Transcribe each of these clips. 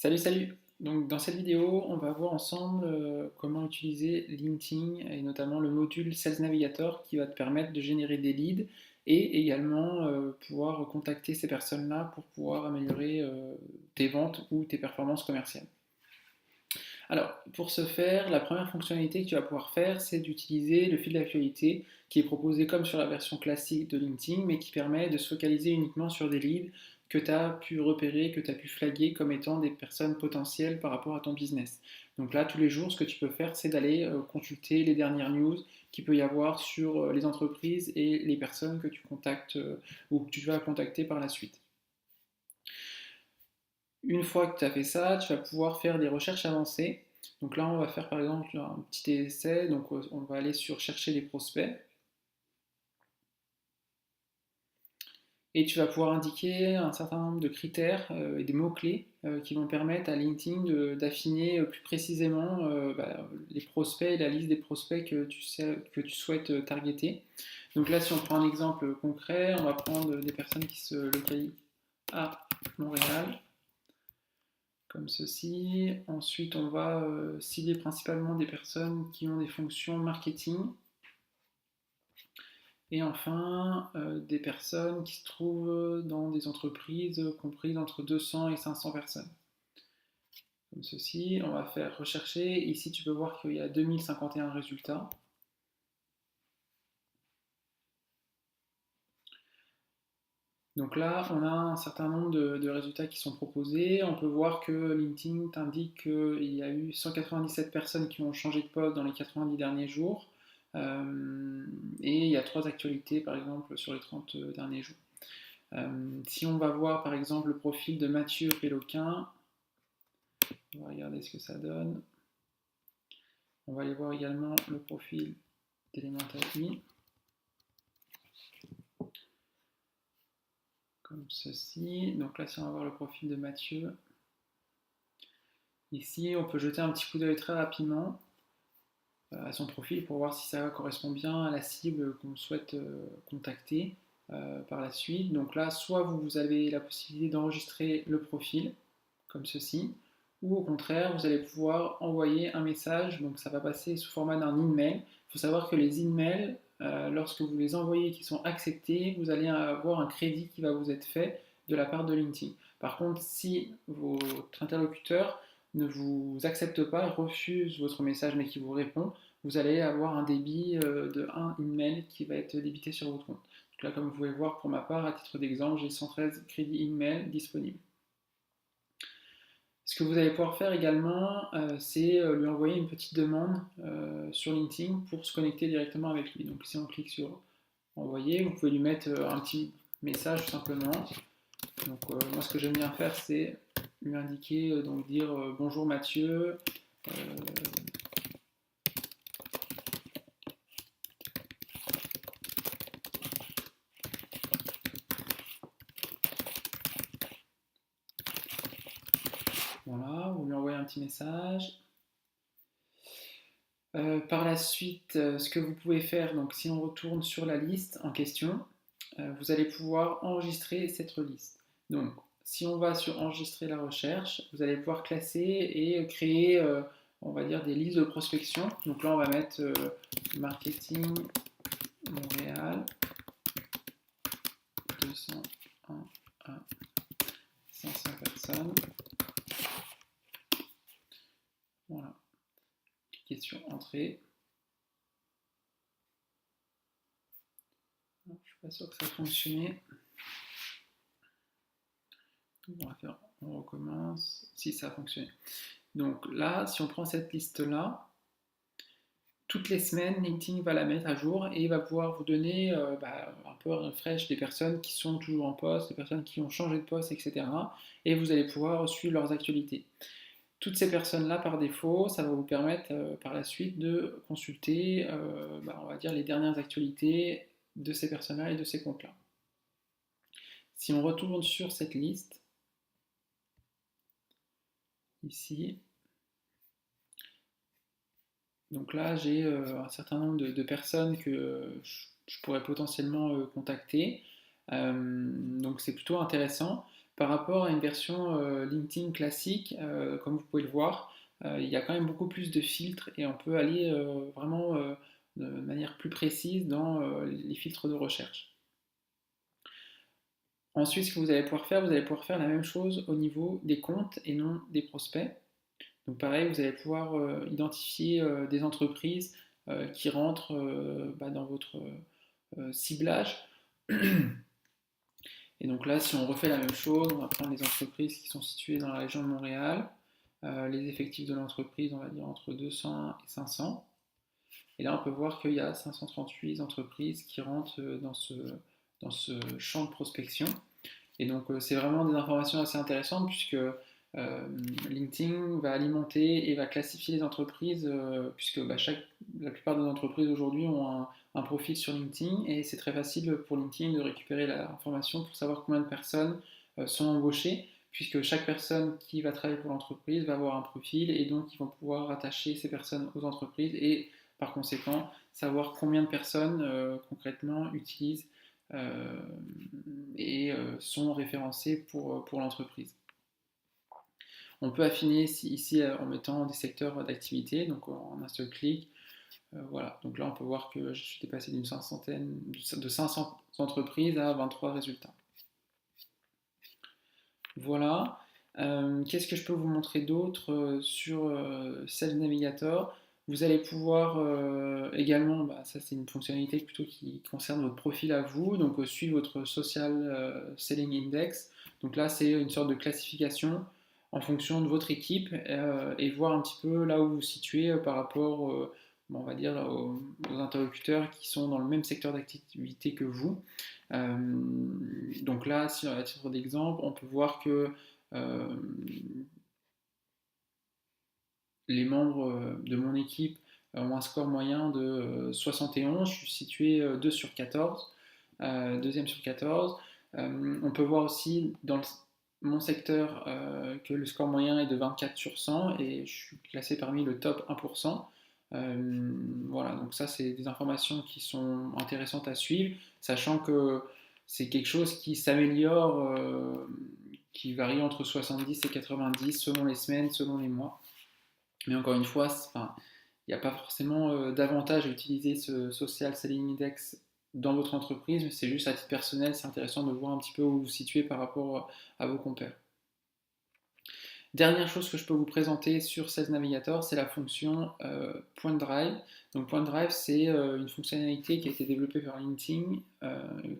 Salut, salut! Donc dans cette vidéo, on va voir ensemble comment utiliser LinkedIn et notamment le module Sales Navigator qui va te permettre de générer des leads et également pouvoir contacter ces personnes-là pour pouvoir améliorer tes ventes ou tes performances commerciales. Alors, pour ce faire, la première fonctionnalité que tu vas pouvoir faire, c'est d'utiliser le fil d'actualité qui est proposé comme sur la version classique de LinkedIn, mais qui permet de se focaliser uniquement sur des leads que tu as pu repérer, que tu as pu flaguer comme étant des personnes potentielles par rapport à ton business. Donc là, tous les jours, ce que tu peux faire, c'est d'aller consulter les dernières news qu'il peut y avoir sur les entreprises et les personnes que tu contactes ou que tu vas contacter par la suite. Une fois que tu as fait ça, tu vas pouvoir faire des recherches avancées. Donc là, on va faire par exemple un petit essai. Donc on va aller sur chercher des prospects. Et tu vas pouvoir indiquer un certain nombre de critères et des mots-clés qui vont permettre à LinkedIn d'affiner plus précisément les prospects et la liste des prospects que tu souhaites targeter. Donc là, si on prend un exemple concret, on va prendre des personnes qui se localisent à Montréal, comme ceci. Ensuite, on va cibler principalement des personnes qui ont des fonctions marketing. Et enfin, des personnes qui se trouvent dans des entreprises comprises entre 200 et 500 personnes. Comme ceci, on va faire rechercher. Ici, tu peux voir qu'il y a 2051 résultats. Donc là, on a un certain nombre de résultats qui sont proposés. On peut voir que LinkedIn t'indique qu'il y a eu 197 personnes qui ont changé de poste dans les 90 derniers jours. Et il y a 3 actualités, par exemple, sur les 30 derniers jours. Si on va voir, par exemple, le profil de Mathieu Péloquin, on va regarder ce que ça donne. On va aller voir également le profil d'Elementary. Comme ceci. Donc là, si on va voir le profil de Mathieu, ici, on peut jeter un petit coup d'œil très rapidement à son profil pour voir si ça correspond bien à la cible qu'on souhaite contacter par la suite. Donc là, soit vous avez la possibilité d'enregistrer le profil, comme ceci, ou au contraire, vous allez pouvoir envoyer un message, donc ça va passer sous format d'un email. Il faut savoir que les emails, lorsque vous les envoyez et qu'ils sont acceptés, vous allez avoir un crédit qui va vous être fait de la part de LinkedIn. Par contre, si votre interlocuteur ne vous accepte pas, refuse votre message mais qui vous répond, vous allez avoir un débit de 1 email qui va être débité sur votre compte. Donc là, comme vous pouvez voir, pour ma part, à titre d'exemple, j'ai 113 crédits email disponibles. Ce que vous allez pouvoir faire également, c'est lui envoyer une petite demande sur LinkedIn pour se connecter directement avec lui. Donc si on clique sur envoyer, vous pouvez lui mettre un petit message tout simplement. Donc moi ce que j'aime bien faire, c'est lui indiquer, donc dire bonjour Mathieu, voilà, vous lui envoyez un petit message. Par la suite, ce que vous pouvez faire, donc si on retourne sur la liste en question, vous allez pouvoir enregistrer cette liste. Donc, si on va sur enregistrer la recherche, vous allez pouvoir classer et créer, on va dire, des listes de prospection. Donc là, on va mettre marketing Montréal 201 à 500 personnes. Voilà. Cliquez sur entrée. Je ne suis pas sûr que ça a fonctionné. On recommence. Si, ça a fonctionné. Donc là, si on prend cette liste-là, toutes les semaines, LinkedIn va la mettre à jour et il va pouvoir vous donner un peu un refresh des personnes qui sont toujours en poste, des personnes qui ont changé de poste, etc. Et vous allez pouvoir suivre leurs actualités. Toutes ces personnes-là, par défaut, ça va vous permettre par la suite de consulter, on va dire, les dernières actualités de ces personnes-là et de ces comptes-là. Si on retourne sur cette liste, ici, donc là, j'ai un certain nombre de personnes que je pourrais potentiellement contacter. Donc c'est plutôt intéressant. par rapport à une version LinkedIn classique, comme vous pouvez le voir, il y a quand même beaucoup plus de filtres et on peut aller vraiment de manière plus précise dans les filtres de recherche. Ensuite, ce que vous allez pouvoir faire la même chose au niveau des comptes et non des prospects. Donc pareil, vous allez pouvoir identifier des entreprises qui rentrent dans votre ciblage. Et donc là, si on refait la même chose, on va prendre les entreprises qui sont situées dans la région de Montréal, les effectifs de l'entreprise, on va dire entre 200 et 500. Et là, on peut voir qu'il y a 538 entreprises qui rentrent dans ce champ de prospection. Et donc, c'est vraiment des informations assez intéressantes puisque LinkedIn va alimenter et va classifier les entreprises puisque la plupart des entreprises aujourd'hui ont un profil sur LinkedIn et c'est très facile pour LinkedIn de récupérer l'information pour savoir combien de personnes sont embauchées puisque chaque personne qui va travailler pour l'entreprise va avoir un profil et donc ils vont pouvoir rattacher ces personnes aux entreprises et par conséquent savoir combien de personnes concrètement utilisent euh, et sont référencées pour l'entreprise. On peut affiner ici en mettant des secteurs d'activité, donc en un seul clic. Voilà, donc là on peut voir que je suis dépassé de 500 entreprises à 23 résultats. Voilà. Qu'est-ce que je peux vous montrer d'autre sur Sales Navigator? Vous allez pouvoir également, ça c'est une fonctionnalité plutôt qui concerne votre profil à vous, donc suivre votre Social Selling Index. Donc là c'est une sorte de classification en fonction de votre équipe et voir un petit peu là où vous vous situez par rapport, on va dire, aux interlocuteurs qui sont dans le même secteur d'activité que vous. Donc là, à titre d'exemple, on peut voir que euh, les membres de mon équipe ont un score moyen de 71, je suis situé 2 sur 14, deuxième sur 14. On peut voir aussi dans mon secteur que le score moyen est de 24 sur 100 et je suis classé parmi le top 1%. Voilà, donc ça c'est des informations qui sont intéressantes à suivre, sachant que c'est quelque chose qui s'améliore, qui varie entre 70 et 90 selon les semaines, selon les mois. Mais encore une fois, il n'y a pas forcément d'avantage à utiliser ce Social Selling Index dans votre entreprise, mais c'est juste à titre personnel, c'est intéressant de voir un petit peu où vous vous situez par rapport à vos compères. Dernière chose que je peux vous présenter sur Sales Navigator, c'est la fonction Point Drive. Donc Point Drive, c'est une fonctionnalité qui a été développée par LinkedIn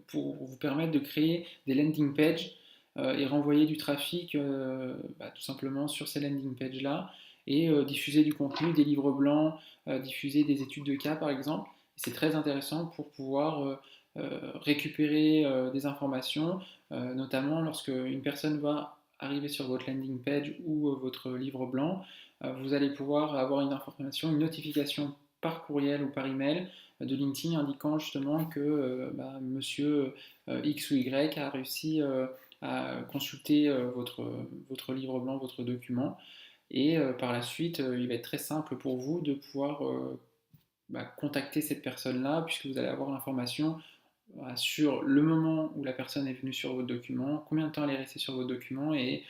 pour vous permettre de créer des landing pages et renvoyer du trafic tout simplement sur ces landing pages-là et diffuser du contenu, des livres blancs, diffuser des études de cas par exemple. C'est très intéressant pour pouvoir récupérer des informations, notamment lorsque une personne va arriver sur votre landing page ou votre livre blanc, vous allez pouvoir avoir une information, une notification par courriel ou par email de LinkedIn indiquant justement que monsieur X ou Y a réussi à consulter votre livre blanc, votre document. Et par la suite, il va être très simple pour vous de pouvoir contacter cette personne-là, puisque vous allez avoir l'information sur le moment où la personne est venue sur votre document, combien de temps elle est restée sur votre document et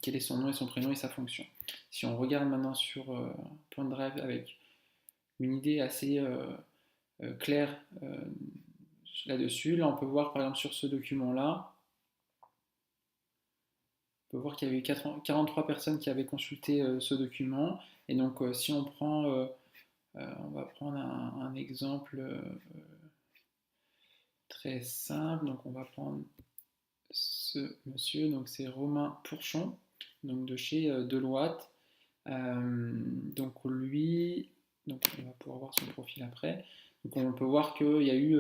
quel est son nom et son prénom et sa fonction. Si on regarde maintenant sur Point Drive avec une idée assez claire là-dessus, là on peut voir par exemple sur ce document-là, on peut voir qu'il y avait eu 43 personnes qui avaient consulté ce document et donc si on prend, on va prendre un exemple très simple, donc on va prendre ce monsieur, donc c'est Romain Pourchon, donc de chez Deloitte. Donc lui, donc on va pouvoir voir son profil après. Donc on peut voir qu'il y a eu,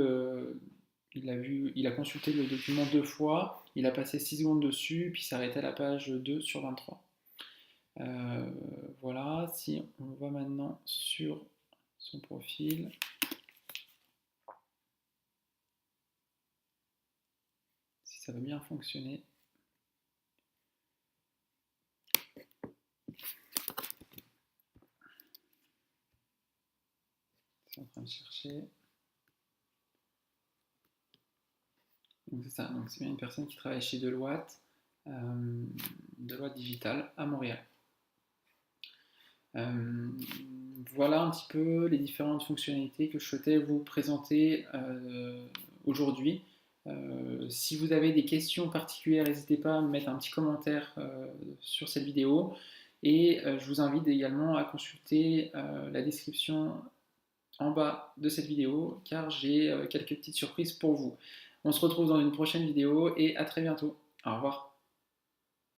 il a consulté le document 2 fois, il a passé 6 secondes dessus, puis s'est arrêté à la page 2 sur 23. Voilà, si on va maintenant sur son profil. Si ça va bien fonctionner. C'est en train de chercher. Donc c'est ça, donc c'est bien une personne qui travaille chez Deloitte, Deloitte Digital à Montréal. Voilà un petit peu les différentes fonctionnalités que je souhaitais vous présenter aujourd'hui. Si vous avez des questions particulières, n'hésitez pas à me mettre un petit commentaire sur cette vidéo. Et je vous invite également à consulter la description en bas de cette vidéo car j'ai quelques petites surprises pour vous. On se retrouve dans une prochaine vidéo et à très bientôt. Au revoir.